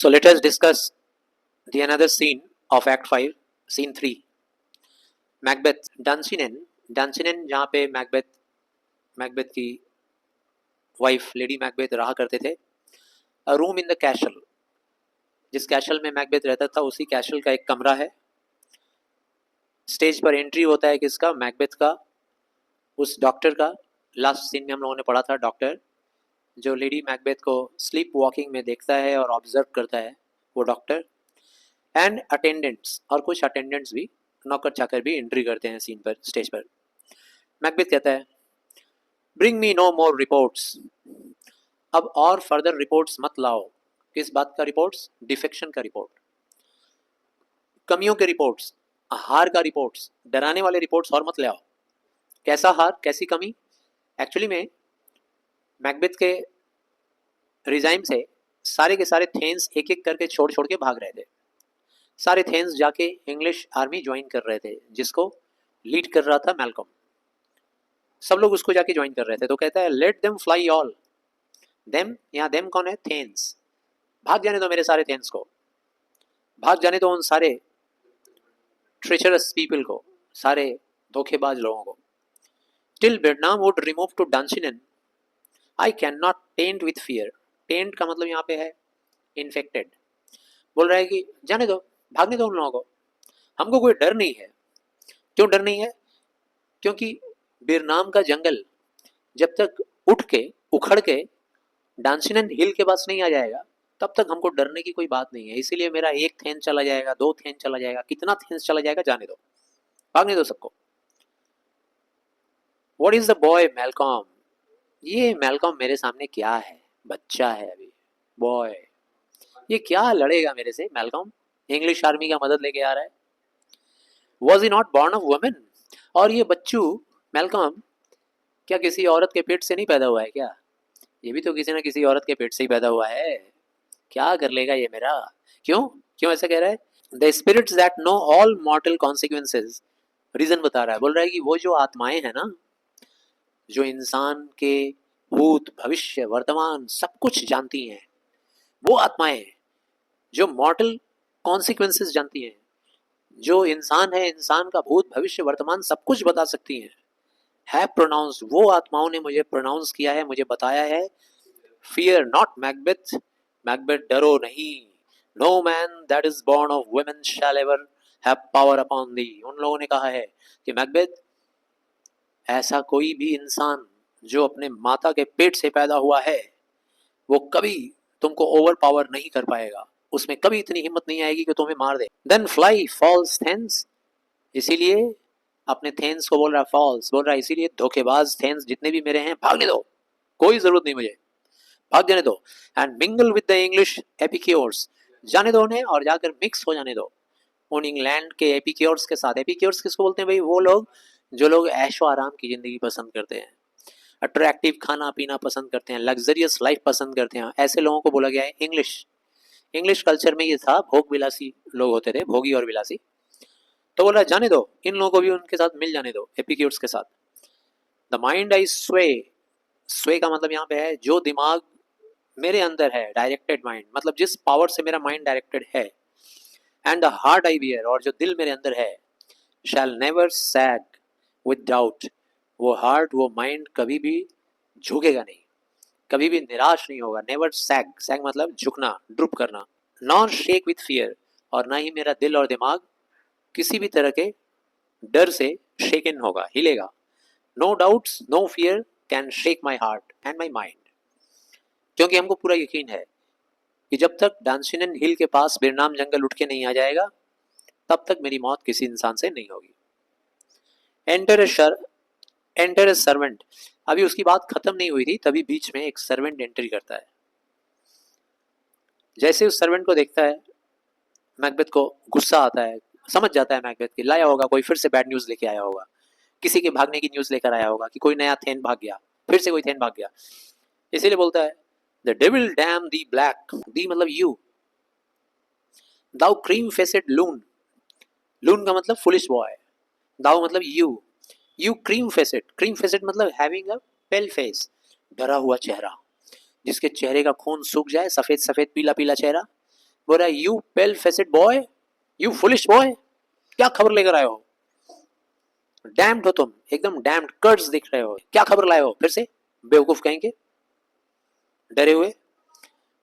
So let us discuss the another scene of Act 5, Scene 3. Macbeth डंसिनन जहाँ पे Macbeth की wife lady Macbeth रहा करते थे. अ रूम इन द कैशल, जिस कैशल में मैकबेथ रहता था उसी कैशल का एक कमरा है. स्टेज पर एंट्री होता है किसका? मैकबेथ का, उस डॉक्टर का. लास्ट सीन में हम लोगों ने पढ़ा था डॉक्टर जो लेडी मैकबेथ को स्लीप वॉकिंग में देखता है और ऑब्जर्व करता है, वो डॉक्टर. एंड अटेंडेंट्स, और कुछ अटेंडेंट्स भी, नौकर चाकर भी एंट्री करते हैं सीन पर, स्टेज पर. मैकबेथ कहता है, ब्रिंग मी नो मोर रिपोर्ट्स. अब और फर्दर रिपोर्ट्स मत लाओ. किस बात का रिपोर्ट्स? डिफेक्शन का रिपोर्ट, कमियों के रिपोर्ट्स, हार का रिपोर्ट्स, डराने वाले रिपोर्ट्स और मत ले आओ. कैसा हार, कैसी कमी? एक्चुअली में मैकबेथ के रिजाइन से सारे के सारे थेन्स एक एक करके छोड़ छोड़ के भाग रहे थे. सारे थेन्स जाके इंग्लिश आर्मी ज्वाइन कर रहे थे, जिसको लीड कर रहा था मैल्कम. सब लोग उसको जाके ज्वाइन कर रहे थे. तो कहता है, let them fly all. Them, यहाँ देम कौन है? थेन्स. भाग जाने दो मेरे सारे थेन्स को, भाग जाने दो उन सारे ट्रेचरस पीपल को, सारे धोखेबाज लोगों को. Till Birnam wood remove to Dunsinane I can not taint with fear. Taint का मतलब यहाँ पे है इन्फेक्टेड. बोल रहा है कि जाने दो, भागने दो उन लोगों को, हमको कोई डर नहीं है. क्यों डर नहीं है? क्योंकि बिरनाम का जंगल जब तक उठ के उखड़ के डांसिनन हिल के पास नहीं आ जाएगा तब तक हमको डरने की कोई बात नहीं है. इसीलिए मेरा एक थेन चला जाएगा, दो थेन चला जाएगा, कितना थेन चला जाएगा, जाने दो, भागने दो सबको. What is the boy Malcolm. ये मैल्कॉम मेरे सामने क्या है? बच्चा है अभी, बॉय. ये क्या लड़ेगा मेरे से मैल्कॉम? इंग्लिश आर्मी का मदद लेके आ रहा है. Was he not born of women. और ये बच्चू मैल्कॉम क्या किसी औरत के पेट से नहीं पैदा हुआ है क्या? ये भी तो किसी ना किसी औरत के पेट से ही पैदा हुआ है. क्या कर लेगा ये मेरा? क्यों क्यों ऐसा कह रहा है? The spirits that know all mortal consequences. Reason बता रहा है, बोल रहा है कि वो जो आत्माएं हैं ना, जो इंसान के भूत भविष्य वर्तमान सब कुछ जानती हैं, वो आत्माएं जो मॉर्टल कॉन्सिक्वेंसेस जानती हैं, जो इंसान है, इंसान का भूत भविष्य वर्तमान सब कुछ बता सकती हैं, है प्रोनाउंस्ड. वो आत्माओं ने मुझे प्रोनाउंस किया है, मुझे बताया है, फियर नॉट मैकबेथ. मैकबेथ डरो नहीं. No man that is born of women shall ever have power upon thee. उन लोगों ने कहा है कि मैकबेथ, ऐसा कोई भी इंसान जो अपने माता के पेट से पैदा हुआ है वो कभी तुमको ओवर पावर नहीं कर पाएगा. उसमें कभी इतनी हिम्मत नहीं आएगी कि तुम्हें मार दे. Then fly false thanes. इसीलिए अपने थेन्स को बोल रहा है फॉल्स, बोल रहा है इसीलिए धोखेबाज थेन्स जितने भी मेरे हैं, भागने दो, कोई जरूरत नहीं मुझे, भाग जाने दो. And mingle with the English epicures. जाने दो उन्हें और जाकर मिक्स हो जाने दो उन इंग्लैंड के एपिक्योर्स के साथ. एपिक्योर्स किसको बोलते हैं भाई? वो लोग जो लोग ऐशो आराम की जिंदगी पसंद करते हैं, अट्रैक्टिव खाना पीना पसंद करते हैं, लग्जरियस लाइफ पसंद करते हैं, ऐसे लोगों को बोला गया है इंग्लिश. इंग्लिश कल्चर में ये था, भोग विलासी लोग होते थे, भोगी और विलासी. तो बोला जाने दो इन लोगों को भी, उनके साथ मिल जाने दो, एपिक्योर्स के साथ. द माइंड आई स्वे. स्वे का मतलब यहाँ पे है जो दिमाग मेरे अंदर है, डायरेक्टेड माइंड, मतलब जिस पावर से मेरा माइंड डायरेक्टेड है. And the heart I bear, और जो दिल मेरे अंदर है, shall never sag with doubt. वो हार्ट, वो माइंड कभी भी झुकेगा नहीं, कभी भी निराश नहीं होगा. नेवर सैग, सैग मतलब झुकना, ड्रूप करना. नॉर शेक विथ फियर, और ना ही मेरा दिल और दिमाग किसी भी तरह के डर से शेकन होगा, हिलेगा. No doubts no fear can shake my heart and my mind. क्योंकि हमको पूरा यकीन है कि जब तक डांसिनन हिल के पास बिरनाम जंगल उठ के नहीं आ जाएगा तब तक मेरी मौत किसी इंसान से नहीं होगी. Enter a servant. अभी उसकी बात खत्म नहीं हुई थी, तभी बीच में एक सर्वेंट एंट्री करता है. जैसे उस सर्वेंट को देखता है, मैकबेथ को गुस्सा आता है. समझ जाता है मैकबेथ की लाया होगा, कोई फिर से बैड न्यूज लेके आया होगा, किसी के भागने की न्यूज लेकर आया होगा कि कोई नया थेन भाग गया, फिर से कोई थेन भाग गया. इसीलिए बोलता है, the devil damn thee black. Thee मतलब you. Thou cream faced loon. Loon का मतलब फुलिश बॉय. दाउ मतलब you. You cream faced. Cream faced मतलब हैविंग अ पेल फेस, डरा हुआ चेहरा, जिसके चेहरे का खून सूख जाए, सफेद सफेद पीला पीला चेहरा, बोल रहा है you pale faced boy, you foolish boy, क्या खबर लेकर आए हो, डैम्ड हो तुम, एकदम डैम्ड कर्ड्स दिख रहे हो, क्या खबर लाए हो फिर से, बेवकूफ कहेंगे, डरे हुए।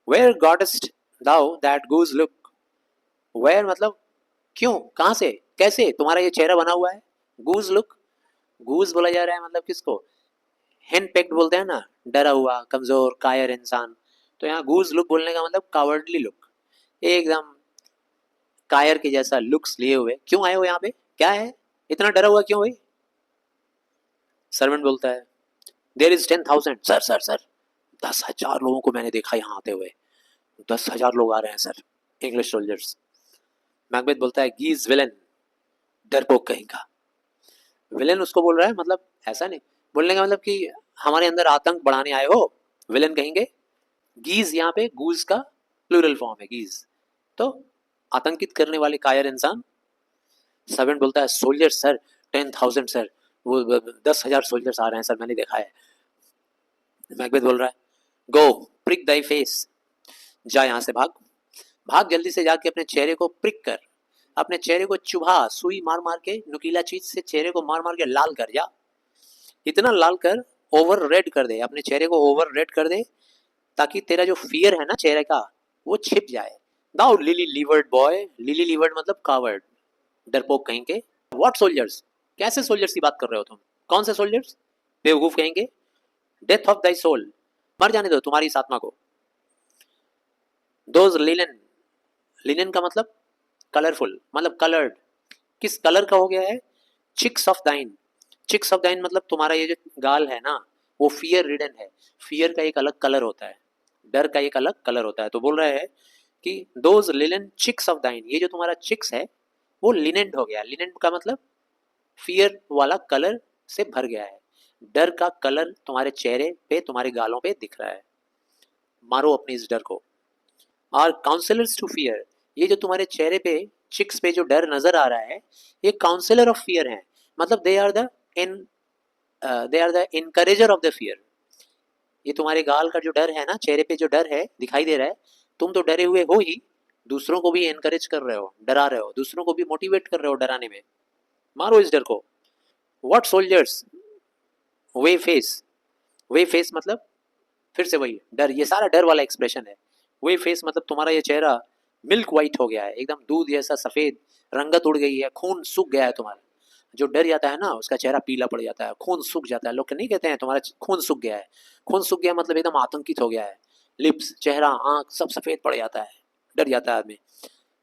Where gottest thou that goose look, where मतलब क्यों, कहां से, कैसे तुम्हारा ये चेहरा बना हुआ है, गूज लुक, गूज बोला जा रहा है मतलब किसको, हेन पेक्ड बोलते हैं ना, डरा हुआ, कमजोर, कायर इंसान, तो यहाँ गूज लुक बोलने का मतलब कावर्डली लुक, एकदम कायर के जैसा लुक्स लिए हुए, क्यों आए हो यहाँ पे, क्या है, इतना डरा हुआ क्यों भाई। सर्वेंट बोलता है there is 10,000, sir sir sir 10,000 लोगों को मैंने देखा यहाँ आते हुए, 10,000 लोग आ रहे हैं सर, इंग्लिश सोल्जर्स। मैकबेथ बोलता है गीज विलन, डरपोक कहीं का, विलन उसको बोल रहा है, मतलब ऐसा नहीं बोलने का मतलब कि हमारे अंदर आतंक बढ़ाने आए हो, विलन कहेंगे। गीज यहाँ पे गूज का प्लूरल फॉर्म है गीज, तो आतंकित करने वाले कायर इंसान। सर्वेंट बोलता है सोल्जर सर 10,000 सर, वो 10,000 सोल्जर्स आ रहे हैं सर, मैंने देखा है। मैकबेथ बोल रहा है गो प्रिक दाई फेस, जा यहाँ से भाग, भाग जल्दी से जाके अपने चेहरे को प्रिक कर, अपने चेहरे को चुभा, सुई मार मार के, नुकीला चीज से चेहरे को मार मार के लाल कर जा, इतना लाल कर, ओवर रेड कर दे, अपने चेहरे को ओवर रेड कर दे, ताकि तेरा जो फियर है ना चेहरे का वो छिप जाए। Now lily livered boy, lily livered मतलब कावर्ड, डरपोक कहीं के। व्हाट सोल्जर्स, कैसे सोल्जर्स की बात कर रहे हो तुम, कौन से सोल्जर्स, बेवकूफ कहेंगे। डेथ ऑफ दाई सोल, मर जाने दो तुम्हारी इस आत्मा को। दोज लिनन, लिनन का मतलब कलरफुल, मतलब कलर्ड, किस कलर का हो गया है, चिक्स ऑफ दाइन, चिक्स ऑफ दाइन मतलब तुम्हारा ये जो गाल है ना वो फियर रिडन है, फियर का एक अलग कलर होता है, डर का एक अलग कलर होता है, तो बोल रहा है कि दोज लिनन चिक्स ऑफ दाइन, ये जो तुम्हारा चिक्स है वो लिनेंट हो गया, लिनेंट का मतलब फियर वाला कलर से भर गया है, डर का कलर तुम्हारे चेहरे पे तुम्हारे गालों पे दिख रहा है, मारो अपने इस डर को। और काउंसलर्स टू फियर, ये जो तुम्हारे चेहरे पे चिक्स पे जो डर नजर आ रहा है ये काउंसलर ऑफ फियर है, मतलब they are the in, they are the encourager of the fear. ये तुम्हारे गाल का जो डर है ना, चेहरे पे जो डर है दिखाई दे रहा है, तुम तो डरे हुए हो ही, दूसरों को भी एनकरेज कर रहे हो, डरा रहे हो, दूसरों को भी मोटिवेट कर रहे हो डराने में, मारो इस डर को। What soldiers, way face, way face मतलब फिर से वही डर, ये सारा डर वाला एक्सप्रेशन है। वे फेस मतलब तुम्हारा ये चेहरा मिल्क वाइट हो गया है, एकदम दूध जैसा सफेद, रंगत उड़ गई है, खून सूख गया है तुम्हारा, जो डर जाता है ना उसका चेहरा पीला पड़ जाता है, खून सूख जाता है, लोग नहीं कहते हैं तुम्हारा खून सूख गया है, खून सूख गया मतलब एकदम आतंकित हो गया है, लिप्स, चेहरा, आंख सब सफेद पड़ जाता है, डर जाता है आदमी।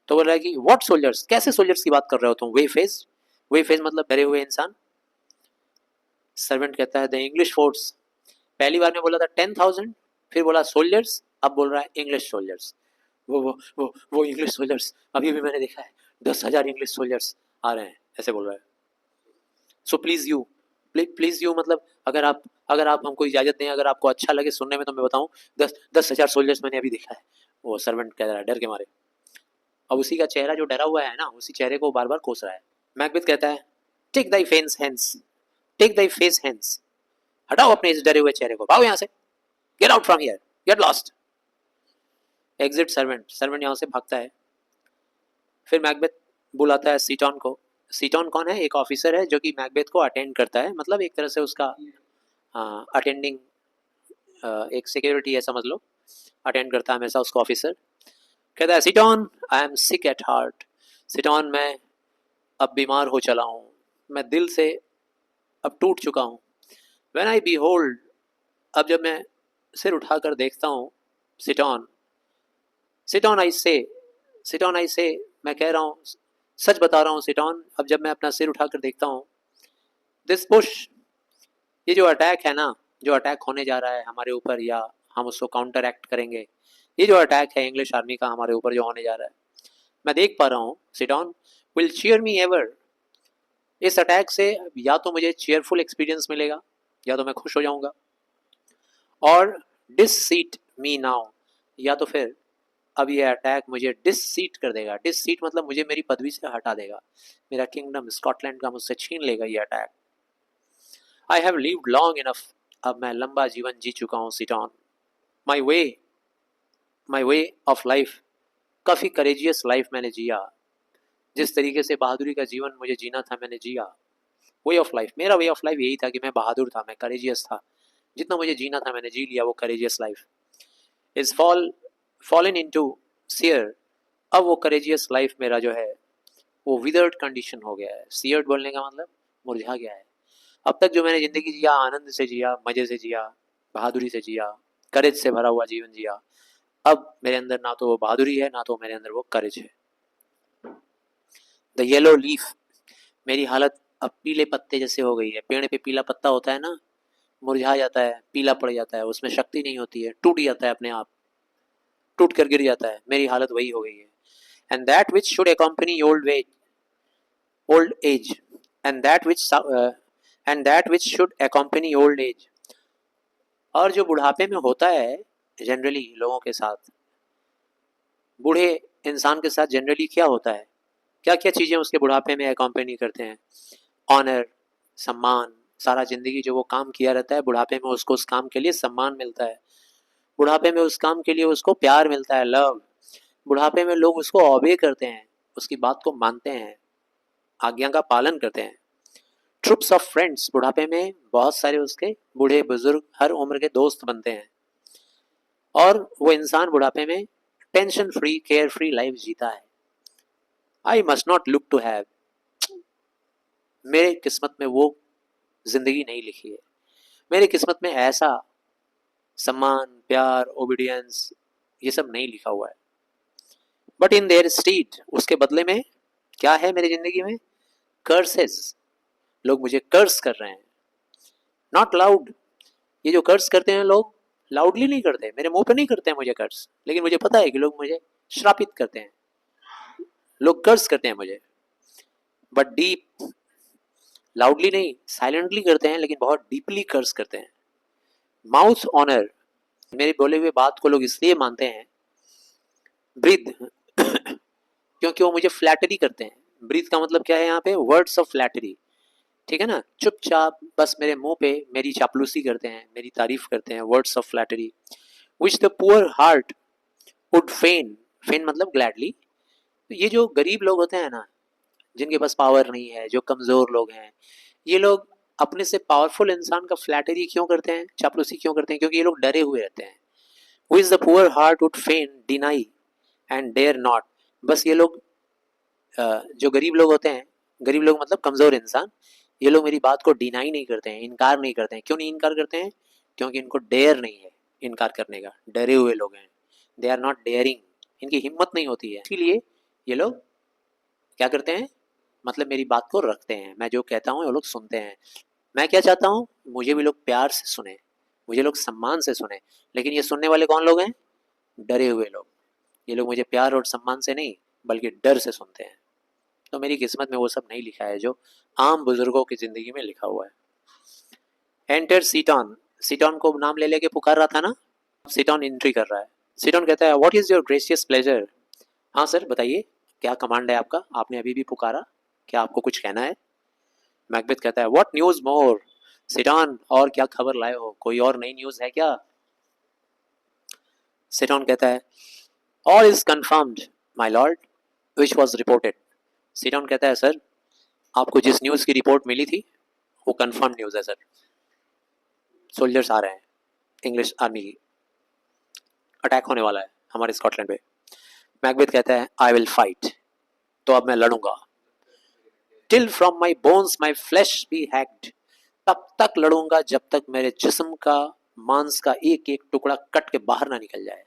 तो बोल रहा है कि व्हाट सोल्जर्स, कैसे सोल्जर्स की बात कर रहे हो तुम, वे फेस, वे फेस मतलब डरे हुए इंसान। सर्वेंट कहता है द इंग्लिश फोर्स, पहली बार में बोला था 10,000, फिर बोला सोल्जर्स, अब बोल रहा है इंग्लिश सोल्जर्स, वो इंग्लिश सोल्जर्स अभी भी मैंने देखा है, 10,000 इंग्लिश सोल्जर्स आ रहे हैं, ऐसे बोल रहा है। So please you, please you मतलब अगर आप हमको इजाजत दें, अगर आपको अच्छा लगे सुनने में तो मैं बताऊं, 10,000 सोल्जर्स मैंने अभी देखा है, वो सर्वेंट कह रहा है डर के मारे। अब उसी का चेहरा जो डरा हुआ है ना उसी चेहरे को बार बार कोस रहा है। मैकबेथ कहता है take thy face hands, take thy face hands, हटाओ अपने इस डरे हुए चेहरे को, भागो यहाँ से, get out from here, get lost, exit servant, servant यहाँ से भागता है। फिर मैकबेथ बुलाता है सीटॉन को, सीटॉन कौन है, एक ऑफिसर है जो कि मैकबेथ को अटेंड करता है, मतलब एक तरह से उसका अटेंडिंग, एक सिक्योरिटी है समझ लो, अटेंड करता है हमेशा उसको ऑफिसर। कहता है Seyton I am sick at heart, Seyton मैं अब बीमार हो चला हूँ, मैं दिल से अब टूट चुका हूँ। व्हेन आई बीहोल्ड, अब जब मैं सिर उठाकर देखता हूँ, सिटॉन, सिटॉन आई से, सिटॉन आई से, मैं कह रहा हूँ, सच बता रहा हूँ सिटॉन, अब जब मैं अपना सिर उठाकर देखता हूँ, दिस पुश, ये जो अटैक है ना, जो अटैक होने जा रहा है हमारे ऊपर या हम उसको काउंटर एक्ट करेंगे, ये जो अटैक है इंग्लिश आर्मी का हमारे ऊपर जो होने जा रहा है, मैं देख पा रहा हूँ सिटॉन, विल चीयर मी एवर, इस अटैक से या तो मुझे चीयरफुल एक्सपीरियंस मिलेगा या तो मैं खुश हो जाऊंगा, और डिस सीट मी नाउ, या तो फिर अब ये अटैक मुझे डिस सीट कर देगा, डिस सीट मतलब मुझे मेरी पदवी से हटा देगा, मेरा किंगडम स्कॉटलैंड का मुझसे छीन लेगा ये attack. I have lived long enough, अब मैं लंबा जीवन जी चुका हूँ सिटॉन, माई वे, माई वे ऑफ लाइफ काफ़ी करेजियस लाइफ मैंने जिया, जिस तरीके से बहादुरी का जीवन मुझे जीना था मैंने जिया। वे ऑफ लाइफ, मेरा वे ऑफ लाइफ यही था कि मैं बहादुर था, मैं करेजियस था, जितना मुझे जीना था मैंने जी लिया वो courageous life. Is fallen into sere, अब वो करेजियस लाइफ मेरा जो है वो विदर्ड कंडीशन हो गया है। सियर्ड बोलने का मतलब मुरझा गया है। अब तक जो मैंने ज़िंदगी जिया, आनंद से जिया, मज़े से जिया, बहादुरी से जिया, करेज से भरा हुआ जीवन जिया, अब मेरे अंदर ना तो वो बहादुरी है ना तो मेरे अंदर वो करेज है। द येलो लीफ, मेरी हालत अब पीले पत्ते जैसे हो गई है। पेड़ पे पीला पत्ता होता है ना, मुरझा जाता है, पीला पड़ जाता है, उसमें शक्ति नहीं होती है, टूट जाता है अपने आप, टूट कर गिर जाता है। मेरी हालत वही हो गई है। And that which should accompany old age, and that which should accompany old age, और जो बुढ़ापे में होता है जनरली लोगों के साथ, बूढ़े इंसान के साथ जनरली क्या होता है, क्या क्या चीज़ें उसके बुढ़ापे में accompany करते हैं? ऑनर, सम्मान, सारा जिंदगी जो वो काम किया रहता है बुढ़ापे में उसको उस काम के लिए सम्मान मिलता है, बुढ़ापे में उस काम के लिए उसको प्यार मिलता है, लव। बुढ़ापे में लोग उसको ओबे करते हैं, उसकी बात को मानते हैं, आज्ञा का पालन करते हैं। ट्रुप्स ऑफ फ्रेंड्स, बुढ़ापे में बहुत सारे उसके बूढ़े बुजुर्ग हर उम्र के दोस्त बनते हैं, और वो इंसान बुढ़ापे में tension free, care free life जीता है। I must not look to have, मेरे किस्मत में वो जिंदगी नहीं लिखी है, मेरी किस्मत में ऐसा सम्मान, प्यार, ओबीडियंस ये सब नहीं लिखा हुआ है। बट इन देयर स्टेट, उसके बदले में क्या है मेरी जिंदगी में? कर्सेस, लोग मुझे कर्स कर रहे हैं। नॉट लाउड, ये जो कर्स करते हैं लोग लाउडली नहीं करते, मेरे मुंह पे नहीं करते हैं मुझे कर्स, लेकिन मुझे पता है कि लोग मुझे श्रापित करते हैं, लोग कर्स करते हैं मुझे। बट डीप, लाउडली नहीं, साइलेंटली करते हैं, लेकिन बहुत डीपली कर्स करते हैं। माउथ ऑनर, मेरे बोले हुए बात को लोग इसलिए मानते हैं। ब्रीथ क्योंकि वो मुझे फ्लैटरी करते हैं। ब्रीथ का मतलब क्या है यहाँ पे? वर्ड्स ऑफ फ्लैटरी, ठीक है ना, चुपचाप बस मेरे मुंह पे मेरी चापलूसी करते हैं, मेरी तारीफ करते हैं, words of flattery. Which the poor heart would fain, fain मतलब ग्लैडली। तो ये जो गरीब लोग होते हैं ना, जिनके पास पावर नहीं है, जो कमज़ोर लोग हैं, ये लोग अपने से पावरफुल इंसान का फ्लैटरी क्यों करते हैं, चापलूसी क्यों करते हैं? क्योंकि ये लोग डरे हुए रहते हैं। Which the poor heart would fain deny and dare not, बस ये लोग जो गरीब लोग होते हैं, गरीब लोग मतलब कमज़ोर इंसान, ये लोग मेरी बात को डिनाई नहीं करते हैं, इनकार नहीं करते हैं। क्यों नहीं इनकार करते हैं? क्योंकि इनको डेयर नहीं है इनकार करने का, डरे हुए लोग हैं। दे आर नॉट डेयरिंग, इनकी हिम्मत नहीं होती है, इसीलिए ये लोग क्या करते हैं, मतलब मेरी बात को रखते हैं, मैं जो कहता हूँ वो लोग सुनते हैं। मैं क्या चाहता हूँ, मुझे भी लोग प्यार से सुने, मुझे लोग सम्मान से सुने, लेकिन ये सुनने वाले कौन लोग हैं? डरे हुए लोग। ये लोग मुझे प्यार और सम्मान से नहीं बल्कि डर से सुनते हैं। तो मेरी किस्मत में वो सब नहीं लिखा है जो आम बुजुर्गों की जिंदगी में लिखा हुआ है। एंटर सीटॉन, सीटॉन को नाम ले लेके पुकार रहा था ना, सीटॉन एंट्री कर रहा है। सीटॉन कहता है what is your gracious pleasure. हाँ सर बताइए, क्या कमांड है आपका, आपने अभी भी पुकारा, क्या आपको कुछ कहना है? मैकबेथ कहता है व्हाट न्यूज मोर। सीटॉन, और क्या खबर लाए हो, कोई और नई न्यूज है क्या? सीटॉन कहता है all is confirmed my lord which was reported. Seyton कहता है सर, आपको जिस न्यूज़ की रिपोर्ट मिली थी वो कंफर्म न्यूज़ है सर, सोल्जर्स आ रहे हैं, इंग्लिश आर्मी की अटैक होने वाला है हमारे स्कॉटलैंड पे। मैकबेथ कहता है आई विल फाइट, तो अब मैं लड़ूंगा। Till from my bones my flesh be hacked, तब तक लड़ूंगा जब तक मेरे जिस्म का, मांस का एक एक टुकड़ा कट के बाहर ना निकल जाए।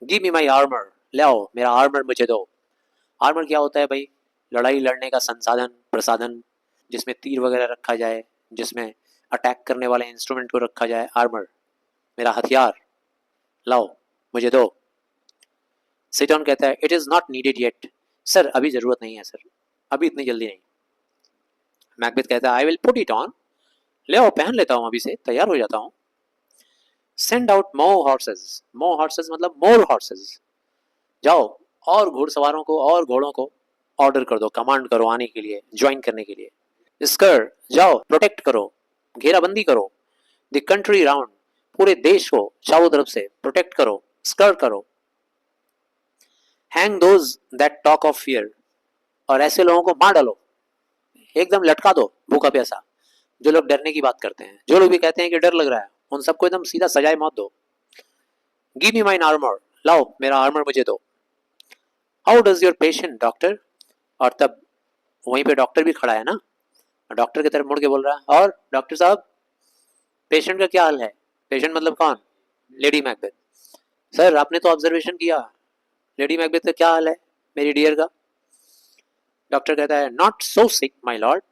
गिव मी माई आर्मर, ले आओ मेरा आर्मर मुझे दो। आर्मर क्या होता है भाई? लड़ाई लड़ने का संसाधन, प्रसाधन, जिसमें तीर वगैरह रखा जाए, जिसमें अटैक करने वाले इंस्ट्रूमेंट को रखा जाए। आर्मर, मेरा हथियार लाओ मुझे दो। सिटॉन कहता है it is not needed yet, sir अभी ज़रूरत नहीं है सर, अभी इतनी जल्दी नहीं। मैकबेथ कहता है I will put it on, ले आओ पहन लेता हूँ, अभी से तैयार हो जाता हूँ। सेंड आउट मोर हॉर्सेस, मोर हॉर्सेस मतलब मोर हॉर्सेस, जाओ और घुड़सवारों को और घोड़ों को ऑर्डर कर दो, कमांड करो आने के लिए, ज्वाइन करने के लिए। स्कर, जाओ प्रोटेक्ट करो, घेराबंदी करो, द कंट्री राउंड, पूरे देश को चारों तरफ से प्रोटेक्ट करो, स्कर करो। Hang those that talk of fear, और ऐसे लोगों को मार डालो, एकदम लटका दो भूखा प्यासा। जो लोग डरने की बात करते हैं, जो लोग भी कहते हैं कि डर लग रहा है, उन सबको एकदम सीधा सजाए मौत दो। गिव मी माइन आर्मर, लाओ मेरा आर्मर मुझे दो। How does your patient doctor, और तब वहीं पे डॉक्टर भी खड़ा है ना, डॉक्टर की तरफ मुड़ के बोल रहा है, और डॉक्टर साहब पेशेंट का क्या हाल है? पेशेंट मतलब कौन? Lady Macbeth. सर आपने तो ऑब्जर्वेशन किया, लेडी मैकबेथ का क्या हाल है मेरी डियर का? डॉक्टर कहता है not so sick my Lord,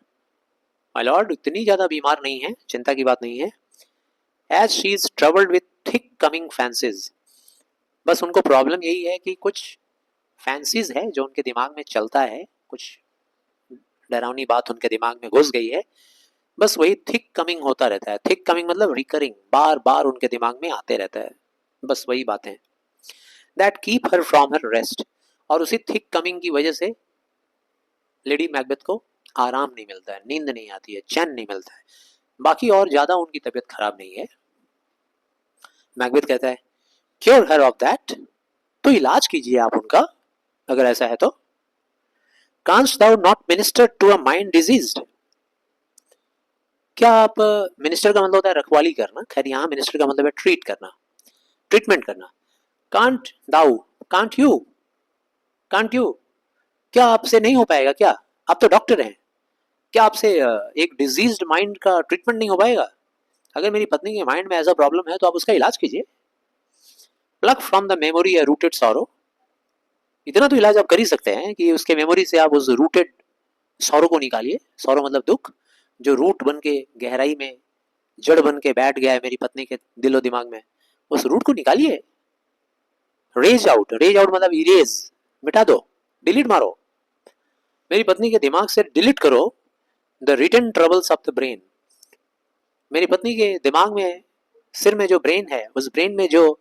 my Lord इतनी ज्यादा बीमार नहीं है, चिंता की बात नहीं है। As she is troubled with thick coming fancies, बस उनको प्रॉब्लम यही है कि कुछ फैंसीज है जो उनके दिमाग में चलता है, कुछ डरावनी बात उनके दिमाग में घुस गई है, बस वही थिक कमिंग होता रहता है। थिक कमिंग मतलब रिकरिंग, बार बार उनके दिमाग में आते रहता है, बस वही बातें। That keep her from her rest, और उसी थिक कमिंग की वजह से लेडी मैकबेथ को आराम नहीं मिलता है, नींद नहीं आती है, चैन नहीं मिलता है, बाकी और ज्यादा उनकी तबीयत खराब नहीं है। मैकबेथ कहता है क्योर हर ऑफ दैट, तो इलाज कीजिए आप उनका अगर ऐसा है तो। Canst thou not minister to a mind diseased, क्या आप, मिनिस्टर का मतलब होता है रखवाली करना, खैर यहाँ मिनिस्टर का मतलब है ट्रीट करना, ट्रीटमेंट करना। Can't thou, can't you, can't you, क्या आपसे नहीं हो पाएगा क्या? आप तो डॉक्टर हैं, क्या आपसे एक डिजीज्ड माइंड का ट्रीटमेंट नहीं हो पाएगा? अगर मेरी पत्नी के माइंड में ऐसा प्रॉब्लम है तो आप उसका इलाज कीजिए। Plug from the memory A rooted sorrow, इतना तो इलाज आप कर ही सकते हैं कि उसके मेमोरी से आप उस रूटेड सौरों को निकालिए। सौरों मतलब दुख, जो रूट बन के गहराई में जड़ बन के बैठ गया है मेरी पत्नी के दिलो दिमाग में, उस रूट को निकालिए। रेज आउट, रेज आउट मतलब इरेज, मिटा दो, डिलीट मारो, मेरी पत्नी के दिमाग से डिलीट करो the written troubles of the brain. मेरी पत्नी के दिमाग में, सिर में जो ब्रेन है, उस ब्रेन में जो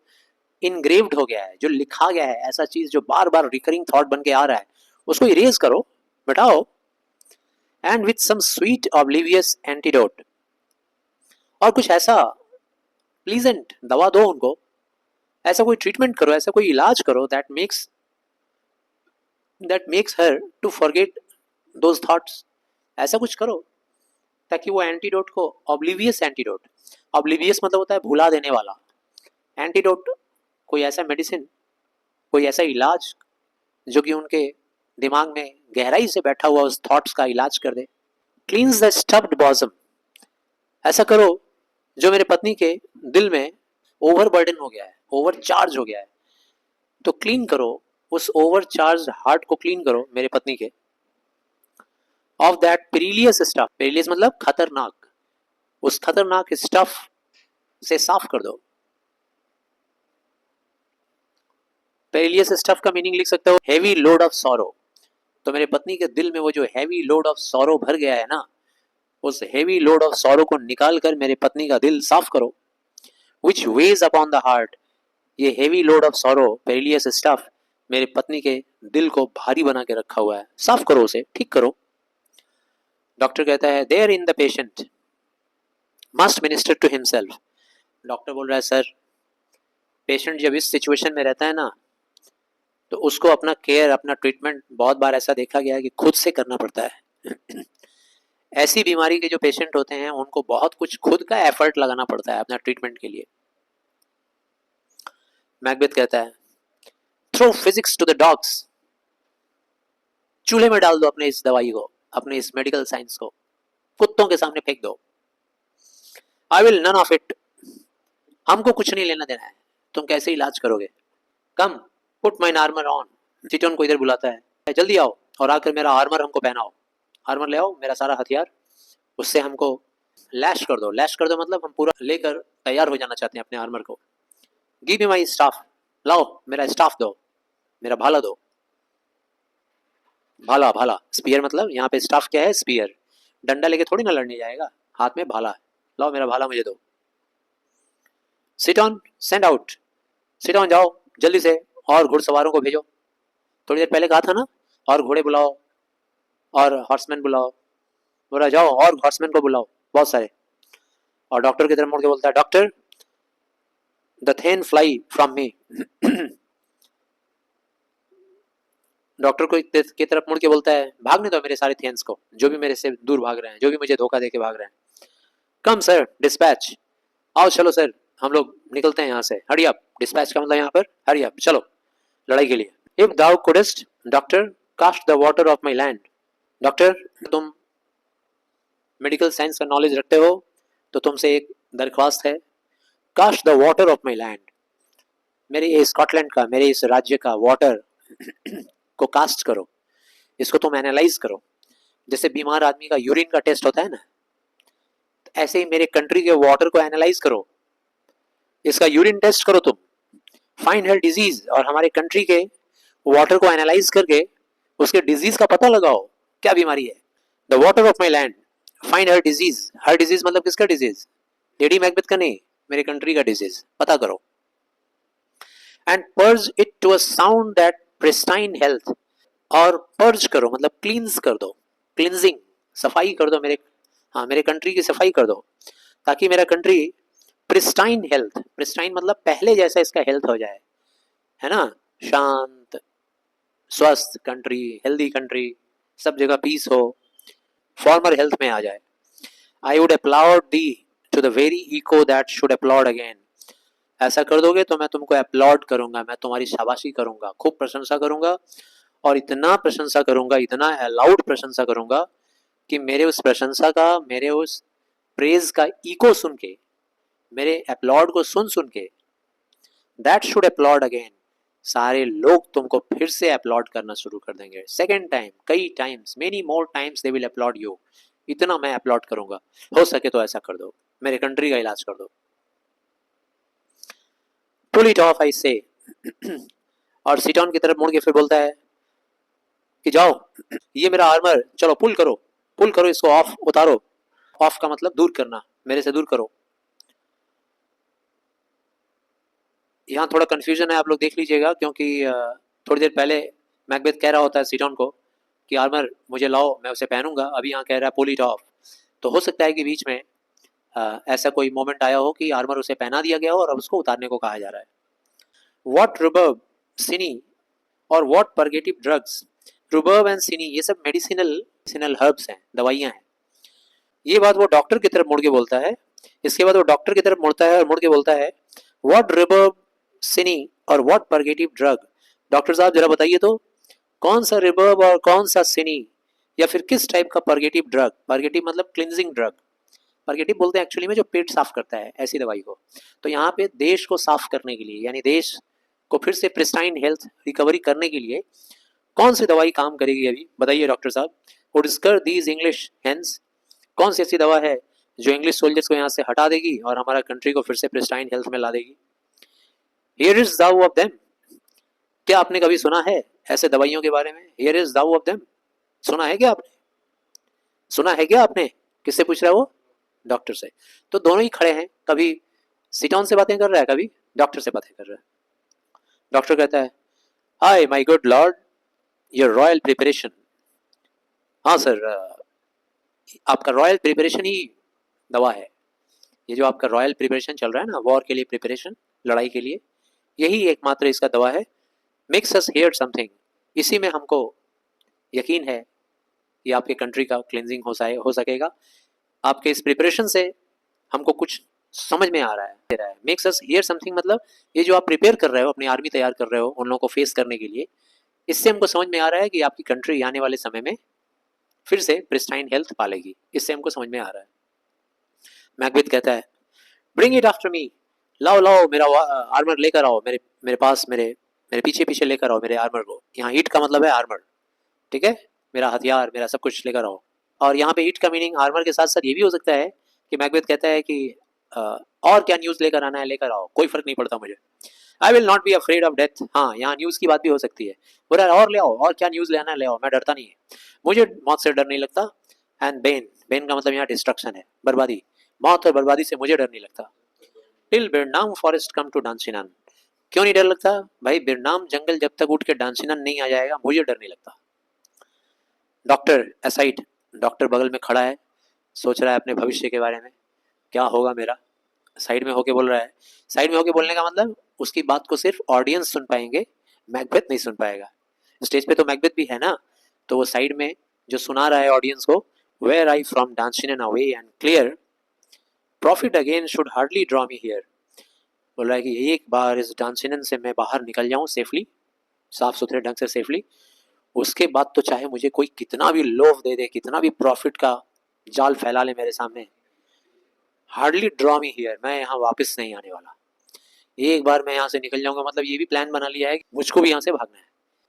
इनग्रेव्ड हो गया है, जो लिखा गया है, ऐसा चीज जो बार बार रिकरिंग थॉट बन के आ रहा है, उसको इरेज करो, मिटाओ। And with some sweet oblivious antidote, और कुछ ऐसा प्लीजेंट दवा दो उनको, ऐसा कोई ट्रीटमेंट करो, ऐसा कोई इलाज करो that makes her to forget those thoughts, ऐसा कुछ करो ताकि वो एंटीडोट को, ऑब्लिवियस एंटीडोट, ऑब्लिवियस मतलब होता है भुला देने वाला, एंटीडोट कोई ऐसा मेडिसिन, कोई ऐसा इलाज जो कि उनके दिमाग में गहराई से बैठा हुआ उस थॉट्स का इलाज कर दे। क्लींस द स्टफ्ड बॉजम, ऐसा करो जो मेरे पत्नी के दिल में ओवर बर्डन हो गया है, ओवर चार्ज हो गया है, तो क्लीन करो उस ओवर चार्ज हार्ट को, क्लीन करो मेरे पत्नी के। Of that perilous stuff, perilous मतलब खतरनाक, उस खतरनाक स्टफ से साफ कर दो। पेरिलियस स्टफ का मीनिंग लिख सकते हो हेवी लोड ऑफ सॉरो, तो मेरे पत्नी के दिल में वो जो हैवी लोड ऑफ सॉरो भर गया है ना, उस हैवी लोड ऑफ सॉरो को निकाल कर मेरे पत्नी का दिल साफ करो। Which weighs upon the heart, ये heavy load of sorrow, perilous stuff मेरे पत्नी के दिल को भारी बना के रखा हुआ है, साफ करो उसे, ठीक करो। डॉक्टर कहता है therein the patient must minister to himself, doctor बोल रहा है सर पेशेंट जब इस सिचुएशन में रहता है ना, तो उसको अपना केयर, अपना ट्रीटमेंट बहुत बार ऐसा देखा गया है कि खुद से करना पड़ता है। ऐसी बीमारी के जो पेशेंट होते हैं उनको बहुत कुछ खुद का एफर्ट लगाना पड़ता है अपना ट्रीटमेंट के लिए। मैकबेथ कहता है throw physics to the dogs, चूल्हे में डाल दो अपने इस दवाई को, अपने इस मेडिकल साइंस को, कुत्तों के सामने फेंक दो। I will none of it, हमको कुछ नहीं लेना देना है, तुम कैसे इलाज करोगे। कम पुट माइन आर्मर ऑन, चिटोन को इधर बुलाता है, जल्दी आओ और आकर मेरा आर्मर हमको पहनाओ, आर्मर ले आओ, मेरा सारा हथियार, उससे हमको लैश कर दो। लैश कर दो मतलब हम पूरा लेकर तैयार हो जाना चाहते हैं अपने आर्मर को। गिव मी माई स्टाफ, लाओ मेरा स्टाफ दो, मेरा भाला दो। भाला, भाला स्पीयर मतलब यहाँ पे स्टाफ क्या है, स्पीयर, डंडा लेके थोड़ी ना लड़ने जाएगा, हाथ में भाला है, लाओ मेरा भाला मुझे दो। Sit on, send out, sit on, जाओ जल्दी से, और घुड़सवारों को भेजो, थोड़ी देर पहले कहा था ना, और घोड़े बुलाओ और हॉर्समैन बुलाओ, बोला जाओ और हॉर्समैन को बुलाओ बहुत सारे। और डॉक्टर की तरफ मुड़ के बोलता है doctor the thane fly from me, doctor को की तरफ मुड़ के बोलता है, भागने दो मेरे सारे थियंस को, जो भी मेरे से दूर भाग रहे हैं, जो भी मुझे धोखा दे के भाग रहे हैं। कम सर डिस्पैच, आओ चलो सर, हम लोग निकलते हैं यहाँ से, हरी अप। डिस्पैच का मतलब यहाँ पर हरी अप, चलो लड़ाई के लिए। If thou couldst doctor cast the water of my land, doctor तुम मेडिकल साइंस का नॉलेज रखते हो तो तुमसे एक दरख्वास्त है, cast the water of my land, मेरे ये स्कॉटलैंड का, मेरे इस राज्य का वाटर को कास्ट करो, इसको तुम एनालाइज करो। जैसे बीमार आदमी का यूरिन का टेस्ट होता है ना, तो ऐसे ही मेरे कंट्री के वाटर को एनालाइज करो, इसका यूरिन टेस्ट करो तुम, फाइंड हर डिजीज, और हमारे कंट्री के वाटर को एनालाइज करके उसके डिजीज का पता लगाओ, क्या बीमारी है। The water of my land, find her disease मतलब किसका डिजीज, लेडी मैकबेथ का नहीं, मेरे कंट्री का डिजीज पता करो। And purge it to a sound that pristine health, और पर्ज करो मतलब क्लींस कर दो, क्लींजिंग सफाई कर दो मेरे, हाँ मेरे कंट्री की सफाई कर दो, ताकि मेरा कंट्री प्रिस्टाइन हेल्थ, प्रिस्टाइन मतलब पहले जैसा इसका हेल्थ हो जाए, है ना, शांत स्वस्थ कंट्री, हेल्दी कंट्री, सब जगह पीस हो, फॉर्मर हेल्थ में आ जाए। I would applaud thee to the very echo that should applaud again, ऐसा कर दोगे तो मैं तुमको अपलॉड करूंगा, मैं तुम्हारी शाबाशी करूंगा, खूब प्रशंसा करूंगा, और इतना प्रशंसा करूंगा, इतना अलाउड प्रशंसा करूंगा कि मेरे उस प्रशंसा का, मेरे उस प्रेज का इको सुन के, मेरे अपलॉड को सुन सुन के, दैट शुड अपलॉड अगेन, सारे लोग तुमको फिर से अपलॉड करना शुरू कर देंगे, सेकेंड टाइम, कई times, many more times they will applaud you, इतना मैं अपलॉड करूंगा, हो सके तो ऐसा कर दो, मेरे कंट्री का इलाज कर दो। पुल इट ऑफ आई से, और सिटॉन की तरफ मुड़ के फिर बोलता है कि जाओ ये मेरा आर्मर, चलो पुल करो इसको ऑफ, उतारो, ऑफ का मतलब दूर करना, मेरे से दूर करो। यहाँ थोड़ा कंफ्यूजन है, आप लोग देख लीजिएगा, क्योंकि थोड़ी देर पहले मैकबेथ कह रहा होता है सिटॉन को कि आर्मर मुझे लाओ मैं उसे पहनूंगा, अभी यहाँ कह रहा है पुल इट ऑफ, तो हो सकता है कि बीच में ऐसा कोई मोमेंट आया हो कि आर्मर उसे पहना दिया गया हो और अब उसको उतारने को कहा जा रहा है। वॉट रुबर्ब सिनी और वॉट परगेटिव ड्रग्स, रुबर्ब एंड सिनी ये सब मेडिसिनल हर्ब्स हैं, दवाइयाँ हैं। ये बात वो डॉक्टर की तरफ मुड़ के बोलता है, इसके बाद वो डॉक्टर की तरफ मुड़ता है और मुड़ के बोलता है व्हाट रिबर्ब सिनी और व्हाट परगेटिव ड्रग, डॉक्टर साहब जरा बताइए तो कौन सा रिबर्ब और कौन सा सिनी, या फिर किस टाइप का परगेटिव ड्रग, परगेटिव मतलब क्लिनजिंग ड्रग, परगेटिव बोलते हैं एक्चुअली में जो पेट साफ करता है ऐसी दवाई को, तो यहाँ पे देश को साफ करने के लिए, यानी देश को फिर से प्रिस्टाइन हेल्थ रिकवरी करने के लिए कौन सी दवाई काम करेगी, अभी बताइए डॉक्टर साहब। वुड स्कर दीज इंग्लिश हेंस, कौन सी ऐसी दवा है जो इंग्लिश सोल्जर्स को यहाँ से हटा देगी और हमारा कंट्री को फिर से प्रिस्टाइन हेल्थ में ला देगी। Here is thou of them, क्या आपने कभी सुना है ऐसे दवाइयों के बारे में, here is thou of them, सुना है क्या आपने, सुना है क्या आपने, किससे पूछ रहा है वो, डॉक्टर से। तो दोनों ही खड़े हैं, कभी सिटॉन से बातें कर रहा है, कभी डॉक्टर से बातें कर रहा है। डॉक्टर कहता है hi my good Lord, your royal preparation, हाँ सर आपका रॉयल प्रिपरेशन ही दवा है, ये जो आपका रॉयल प्रिपरेशन चल रहा है ना, वॉर के लिए प्रिपरेशन, लड़ाई के लिए, यही एकमात्र इसका दवा है। मेक्स अस हियर समथिंग, इसी में हमको यकीन है ये आपके कंट्री का क्लिनजिंग हो सकेगा, आपके इस प्रिपरेशन से हमको कुछ समझ में आ रहा है। मेक्स अस हियर समथिंग मतलब ये जो आप प्रिपेयर कर रहे हो, अपनी आर्मी तैयार कर रहे हो उन लोगों को फेस करने के लिए, इससे हमको समझ में आ रहा है कि आपकी कंट्री आने वाले समय में फिर से प्रिस्टाइन हेल्थ पालेगी, इससे हमको समझ में आ रहा है। मैकबेथ कहता है ब्रिंग इट आफ्टर मी, लाओ लाओ मेरा आर्मर लेकर आओ, मेरे मेरे पास, मेरे मेरे पीछे पीछे लेकर आओ मेरे आर्मर को, यहाँ ईट का मतलब है आर्मर, ठीक है, मेरा हथियार, मेरा सब कुछ लेकर आओ। और यहाँ पे ईट का मीनिंग आर्मर के साथ साथ ये भी हो सकता है कि मैकबेथ कहता है कि और क्या न्यूज़ लेकर आना है लेकर आओ, कोई फर्क नहीं पड़ता मुझे, I will not be afraid of death, हाँ यहाँ न्यूज़ की बात भी हो सकती है, बोला और ले आओ, और क्या न्यूज़ ले आना है ले आओ, मैं डरता नहीं है, मुझे मौत से डर नहीं लगता। एंड बेन, बेन का मतलब यहाँ डिस्ट्रक्शन है, बर्बादी, मौत और बर्बादी से मुझे डर नहीं लगता। टिल बिरनाम फॉरेस्ट कम टू डांसिनन, क्यों नहीं डर लगता भाई, बिरनाम जंगल जब तक उठ के डांसिनन नहीं आ जाएगा मुझे डर नहीं लगता। डॉक्टर एसाइड, डॉक्टर बगल में खड़ा है, सोच रहा है अपने भविष्य के बारे में, क्या होगा मेरा, साइड में होके बोल रहा है, साइड में होके बोलने का मतलब उसकी बात को सिर्फ ऑडियंस सुन पाएंगे, मैकबेथ नहीं सुन पाएगा, स्टेज पे तो मैकबेथ भी है ना, तो वो साइड में जो सुना रहा है ऑडियंस को, were I from dancing an away and clear, profit again should hardly draw me here. बोल रहा है कि एक बार इस डांसिंग से मैं बाहर निकल जाऊं सेफली, साफ सुथरे ढंग से सेफली, उसके बाद तो चाहे मुझे कोई कितना भी लोभ दे दे, कितना भी प्रॉफिट का जाल फैला ले मेरे सामने, हार्डली ड्रॉ मी हियर, मैं यहाँ वापस नहीं आने वाला। एक बार मैं यहाँ से निकल जाऊंगा, मतलब ये भी प्लान बना लिया है कि मुझको भी यहाँ से भागना है,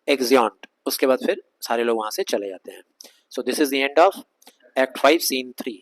एग्जियॉन्ट। उसके बाद फिर सारे लोग वहां से चले जाते हैं। So this is the end of act 5 scene 3।